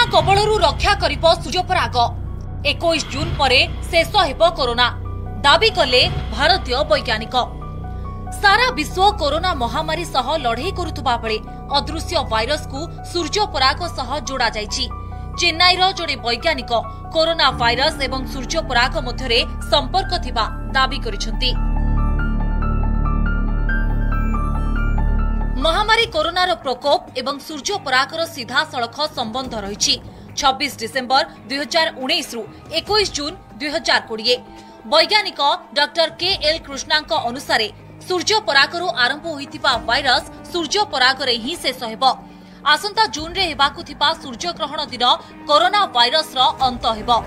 कबलरू रक्षा करिब सूर्यपराग 21 जून परे शेष हेब कोरोना दाबी कले भारतीय वैज्ञानिक। सारा विश्व कोरोना महामारी सह लड़ाई करुवा बेले अदृश्य वायरस को सूर्यपराग सह जोड़ा जाइछि। चेन्नईर जड़े वैज्ञानिक कोरोना वायरस एवं सूर्यपराग मध्य संपर्क थिबा दाबी करिसेंति। महामारी कोरोनार प्रकोप एवं सूर्यपरागर सीधा सड़क संबंध रही। 26 डिसेम्बर 2019 रु 21 जून 2020 वैज्ञानिक डॉक्टर के.एल. कृष्णांक अनुसार सूर्यपरागरू आरंभ होइतिबा वायरस सूर्यपरागरे ही शेष हेबो। आसंता जून रे हेबाकु थिबा सूर्यग्रहण दिन कोरोना वायरस रो अंत हेबो।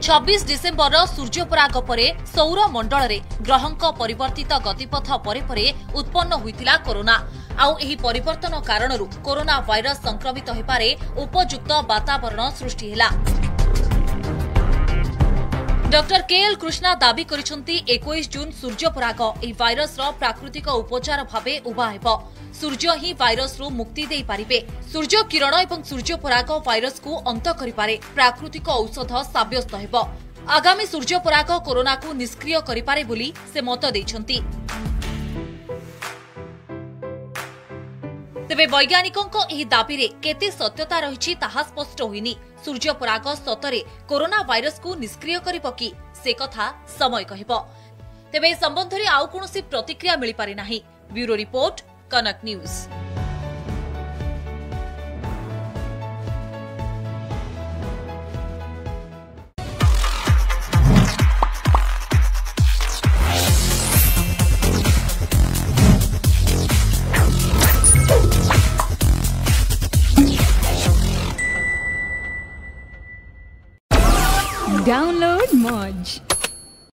छब्बीस डिसेम्बर सूर्यपराग परे सौर मंडल रे ग्रहंक परिवर्तित गतिपथ परे परे उत्पन्न होइतिला कोरोना। आउ एही परिवर्तन कारणरू कोरोना वायरस संक्रमित हेबारे उपयुक्त वातावरण सृष्टि हेला। Doctor K L. कृष्णा दाबी करिसेंति 21 जून सूर्यपराग एही वायरस रो प्राकृतिक उपचार भाबे उभा हेबो। सूर्य ही वायरस रु मुक्ति देई पारिबे। सूर्य किरण एवं सूर्यपराग वायरस को अंत करिपारे प्राकृतिक औषध साब्यस्त हेबो। आगामी सूर्यपराग कोरोना को निष्क्रिय करिपारे बोली से मत देइछंती। तेबे वैज्ञानिकों एही दाबी रे केते सत्यता रहिछि ताहा स्पष्ट होइनी। सूर्यपराग सतरे कोरोना वायरस को निष्क्रिय करिब कि से कथा समय कहिबो। तेबे संबंध रे आउ कोनोसी प्रतिक्रिया मिलि पारि नाही। ब्यूरो रिपोर्ट कनक न्यूज। Download Moj.